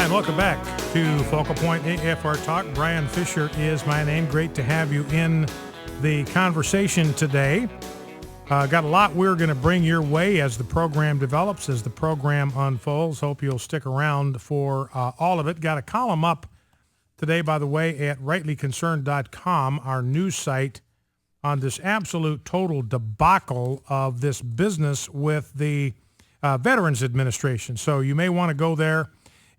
And welcome back to Focal Point AFR Talk. Brian Fisher is my name. Great to have you in the conversation today. Got a lot we're going to bring your way as the program develops, as the program unfolds. Hope you'll stick around for all of it. Got a column up today, by the way, at rightlyconcerned.com, our news site, on this absolute total debacle of this business with the Veterans Administration. So you may want to go there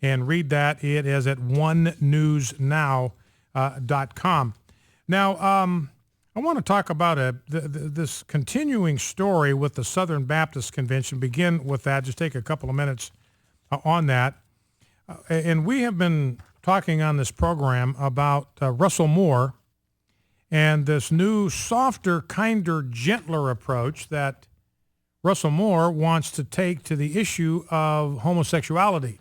and read that. It is at onenewsnow.com. Now, I want to talk about this continuing story with the Southern Baptist Convention. Begin with that. Just take a couple of minutes on that. And we have been talking on this program about Russell Moore and this new softer, kinder, gentler approach that Russell Moore wants to take to the issue of homosexuality.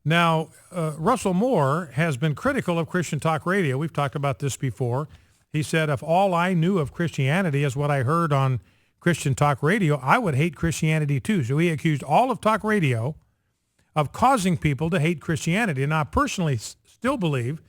Now, Russell Moore has been critical of Christian Talk Radio. We've talked about this before. He said, if all I knew of Christianity is what I heard on Christian Talk Radio, I would hate Christianity too. So he accused all of talk radio of causing people to hate Christianity. And I personally still believe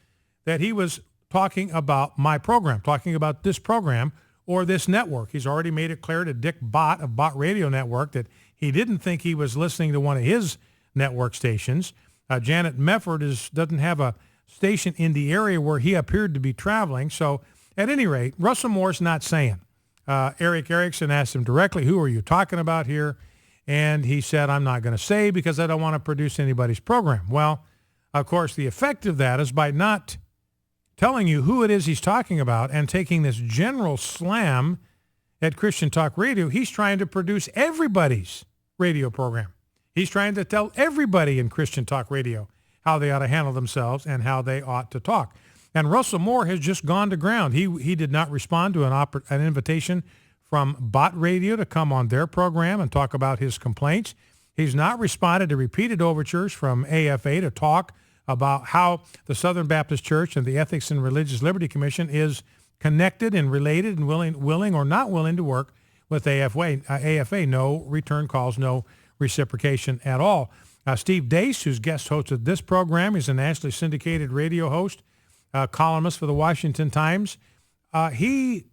that he was talking about my program, talking about this program or this network. He's already made it clear to Dick Bott of Bott Radio Network that he didn't think he was listening to one of his network stations. Janet Mefford doesn't have a station in the area where he appeared to be traveling. So at any rate, Russell Moore's not saying. Eric Erickson asked him directly, who are you talking about here? And he said, I'm not going to say because I don't want to produce anybody's program. Well, of course, the effect of that is by not telling you who it is he's talking about and taking this general slam at Christian Talk Radio, he's trying to produce everybody's radio program. He's trying to tell everybody in Christian Talk Radio how they ought to handle themselves and how they ought to talk. And Russell Moore has just gone to ground. He did not respond to an invitation from Bott Radio to come on their program and talk about his complaints. He's not responded to repeated overtures from AFA to talk about how the Southern Baptist Church and the Ethics and Religious Liberty Commission is connected and related and willing or not willing to work with AFA. No return calls, no reciprocation at all. Steve Deace, who's guest hosted this program, he's a nationally syndicated radio host, columnist for the Washington Times. He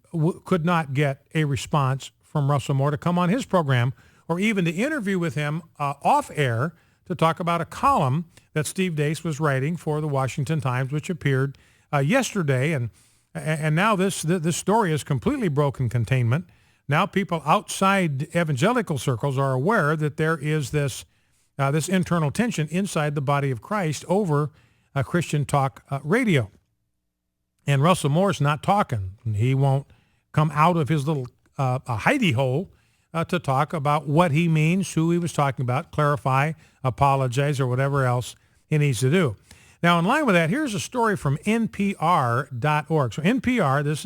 could not get a response from Russell Moore to come on his program or even to interview with him off air to talk about a column that Steve Deace was writing for the Washington Times, which appeared yesterday. And now this story has completely broken containment. Now people outside evangelical circles are aware that there is this internal tension inside the body of Christ over Christian Talk Radio. And Russell Moore's not talking. He won't come out of his little hidey hole to talk about what he means, who he was talking about, clarify, apologize, or whatever else he needs to do. Now, in line with that, here's a story from NPR.org. So NPR, this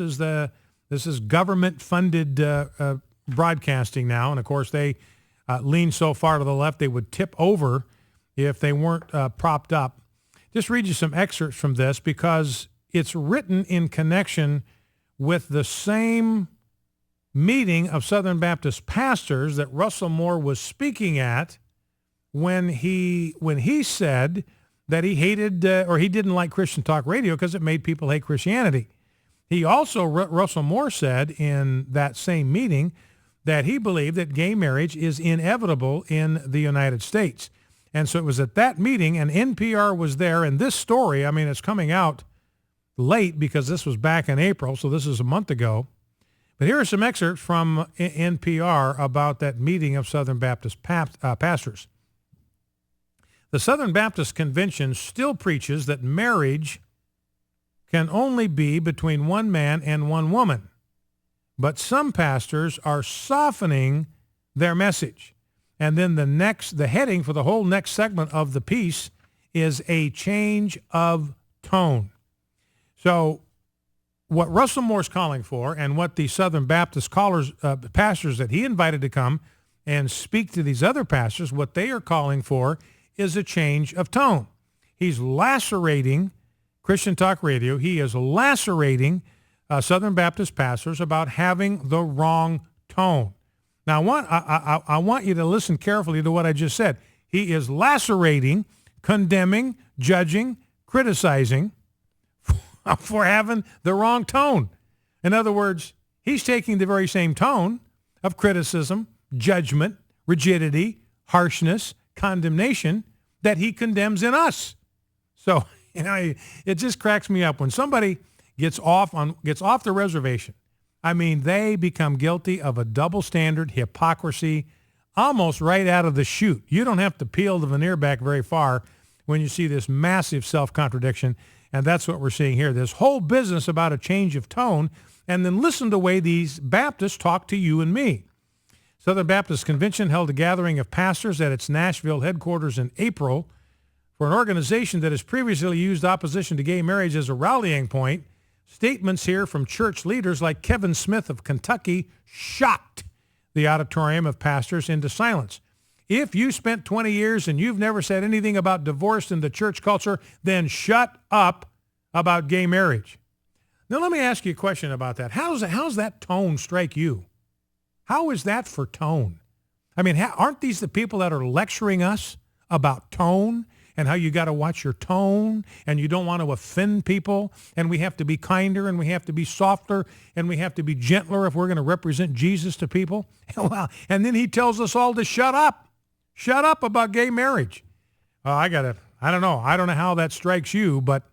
is government-funded broadcasting now, and of course they lean so far to the left they would tip over if they weren't propped up. Just read you some excerpts from this because it's written in connection with the same meeting of Southern Baptist pastors that Russell Moore was speaking at when he said that he hated or he didn't like Christian Talk Radio because it made people hate Christianity. He also, Russell Moore said in that same meeting that he believed that gay marriage is inevitable in the United States. And so it was at that meeting, and NPR was there, and this story, I mean, it's coming out late because this was back in April, so this is a month ago. But here are some excerpts from NPR about that meeting of Southern Baptist pastors. The Southern Baptist Convention still preaches that marriage can only be between one man and one woman, but some pastors are softening their message. And then the heading for the whole next segment of the piece is a change of tone. So what Russell Moore's calling for and what the Southern Baptist pastors that he invited to come and speak to these other pastors, what they are calling for is a change of tone. He's lacerating Christian Talk Radio. He is lacerating Southern Baptist pastors about having the wrong tone. Now, I want you to listen carefully to what I just said. He is lacerating, condemning, judging, criticizing for having the wrong tone. In other words, he's taking the very same tone of criticism, judgment, rigidity, harshness, condemnation that he condemns in us. So, it just cracks me up when somebody gets off the reservation. I mean, they become guilty of a double standard, hypocrisy, almost right out of the chute. You don't have to peel the veneer back very far when you see this massive self-contradiction, and that's what we're seeing here. This whole business about a change of tone, and then listen to the way these Baptists talk to you and me. Southern Baptist Convention held a gathering of pastors at its Nashville headquarters in April for an organization that has previously used opposition to gay marriage as a rallying point. Statements here from church leaders like Kevin Smith of Kentucky shocked the auditorium of pastors into silence. If you spent 20 years and you've never said anything about divorce in the church culture, then shut up about gay marriage. Now, let me ask you a question about that. How's that tone strike you? How is that for tone? I mean, aren't these the people that are lecturing us about tone and how you got to watch your tone and you don't want to offend people and we have to be kinder and we have to be softer and we have to be gentler if we're going to represent Jesus to people? Well, and then he tells us all to shut up. Shut up about gay marriage. I don't know how that strikes you, but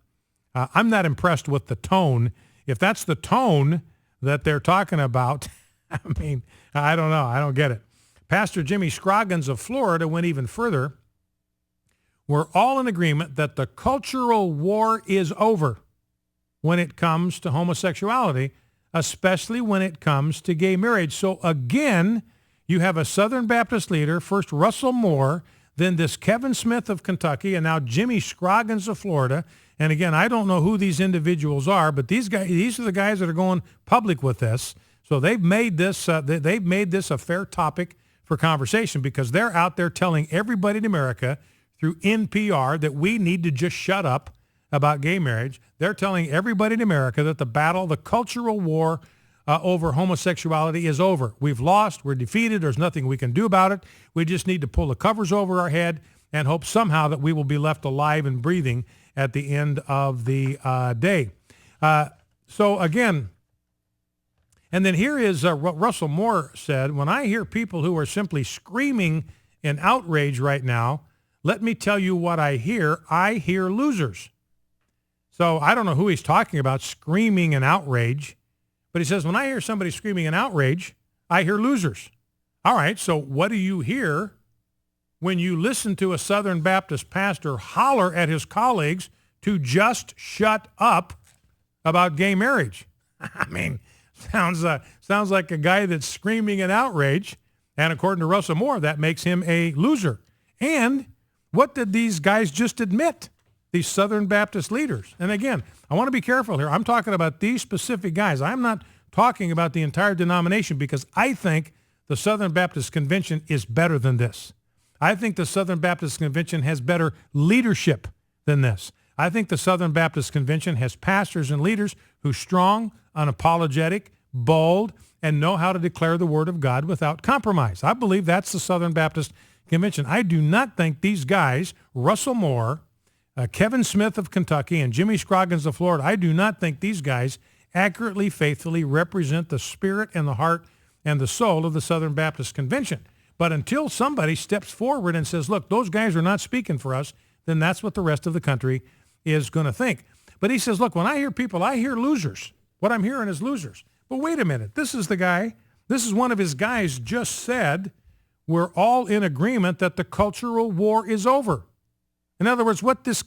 I'm not impressed with the tone. If that's the tone that they're talking about, I mean, I don't know. I don't get it. Pastor Jimmy Scroggins of Florida went even further. We're all in agreement that the cultural war is over when it comes to homosexuality, especially when it comes to gay marriage. So again, you have a Southern Baptist leader, first Russell Moore, then this Kevin Smith of Kentucky, and now Jimmy Scroggins of Florida. And again, I don't know who these individuals are, but these are the guys that are going public with this. So they've made this a fair topic for conversation because they're out there telling everybody in America through NPR that we need to just shut up about gay marriage. They're telling everybody in America that the cultural war over homosexuality is over. We've lost. We're defeated. There's nothing we can do about it. We just need to pull the covers over our head and hope somehow that we will be left alive and breathing at the end of the day. So again, and then here is what Russell Moore said. When I hear people who are simply screaming in outrage right now, let me tell you what I hear. I hear losers. So I don't know who he's talking about screaming in outrage, but he says, when I hear somebody screaming in outrage, I hear losers. All right, so what do you hear when you listen to a Southern Baptist pastor holler at his colleagues to just shut up about gay marriage? I mean, sounds like a guy that's screaming in outrage, and according to Russell Moore, that makes him a loser. And what did these guys just admit, these Southern Baptist leaders? And again, I want to be careful here. I'm talking about these specific guys. I'm not talking about the entire denomination because I think the Southern Baptist Convention is better than this. I think the Southern Baptist Convention has better leadership than this. I think the Southern Baptist Convention has pastors and leaders who are strong, unapologetic, bold, and know how to declare the word of God without compromise. I believe that's the Southern Baptist Convention. I do not think these guys, Russell Moore, Kevin Smith of Kentucky, and Jimmy Scroggins of Florida, I do not think these guys accurately, faithfully represent the spirit and the heart and the soul of the Southern Baptist Convention. But until somebody steps forward and says, look, those guys are not speaking for us, then that's what the rest of the country is going to think. But he says, look, when I hear people, I hear losers. What I'm hearing is losers. But wait a minute. This is one of his guys just said, we're all in agreement that the cultural war is over. In other words, what's this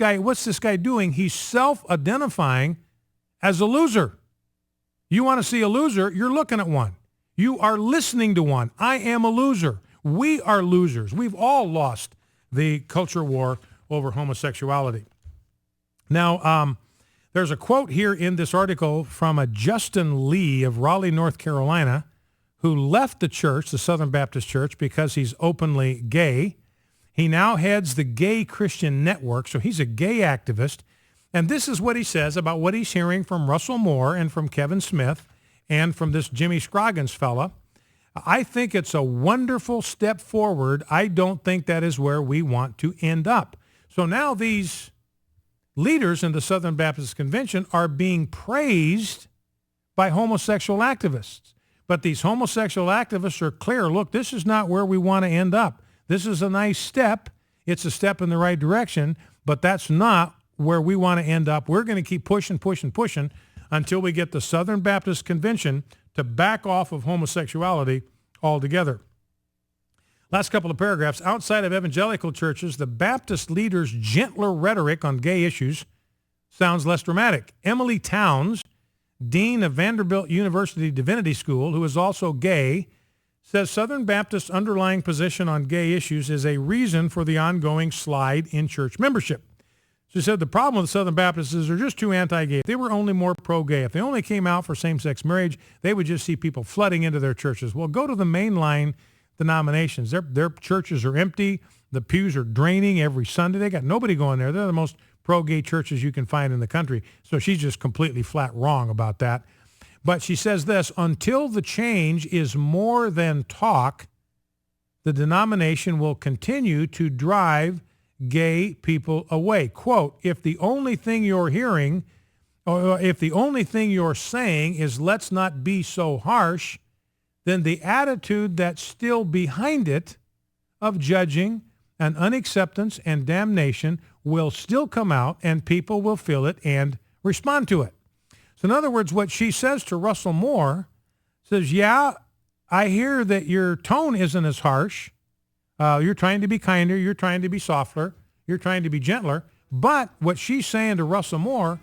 guy doing? He's self-identifying as a loser. You want to see a loser, you're looking at one. You are listening to one. I am a loser. We are losers. We've all lost the culture war over homosexuality. Now, there's a quote here in this article from a Justin Lee of Raleigh, North Carolina, who left the church, the Southern Baptist Church, because he's openly gay. He now heads the Gay Christian Network, so he's a gay activist. And this is what he says about what he's hearing from Russell Moore and from Kevin Smith and from this Jimmy Scroggins fella. I think it's a wonderful step forward. I don't think that is where we want to end up. So now these leaders in the Southern Baptist Convention are being praised by homosexual activists. But these homosexual activists are clear, look, this is not where we want to end up. This is a nice step. It's a step in the right direction, but that's not where we want to end up. We're going to keep pushing until we get the Southern Baptist Convention to back off of homosexuality altogether. Last couple of paragraphs. Outside of evangelical churches, the Baptist leaders' gentler rhetoric on gay issues sounds less dramatic. Emily Towns, dean of Vanderbilt University Divinity School, who is also gay, says Southern Baptist's underlying position on gay issues is a reason for the ongoing slide in church membership. She said the problem with the Southern Baptists is they're just too anti-gay. If they were only more pro-gay, if they only came out for same-sex marriage, they would just see people flooding into their churches. Well, go to the mainline denominations. Their churches are empty. The pews are draining every Sunday. They got nobody going there. They're the most pro-gay churches you can find in the country. So she's just completely flat wrong about that. But she says this, until the change is more than talk, the denomination will continue to drive gay people away. Quote, if the only thing you're hearing, or if the only thing you're saying is let's not be so harsh, then the attitude that's still behind it of judging and unacceptance and damnation will still come out and people will feel it and respond to it. So in other words, what she says to Russell Moore says, yeah, I hear that your tone isn't as harsh. You're trying to be kinder. You're trying to be softer. You're trying to be gentler. But what she's saying to Russell Moore,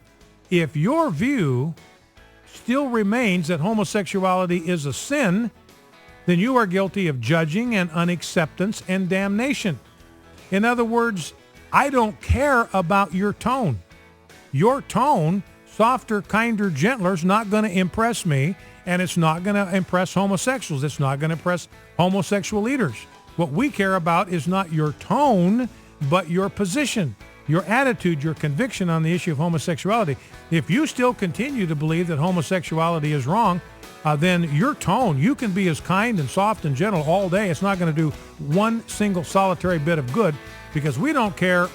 if your view still remains that homosexuality is a sin, then you are guilty of judging and unacceptance and damnation. In other words, I don't care about your tone. Your tone, softer, kinder, gentler, is not going to impress me, and it's not going to impress homosexuals. It's not going to impress homosexual leaders. What we care about is not your tone, but your position, your attitude, your conviction on the issue of homosexuality. If you still continue to believe that homosexuality is wrong, then your tone, you can be as kind and soft and gentle all day. It's not going to do one single solitary bit of good, because we don't care.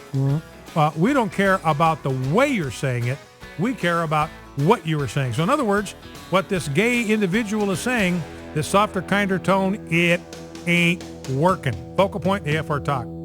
We don't care about the way you're saying it. We care about what you were saying. So in other words, what this gay individual is saying, this softer, kinder tone, it ain't working. Focal Point, AFR Talk.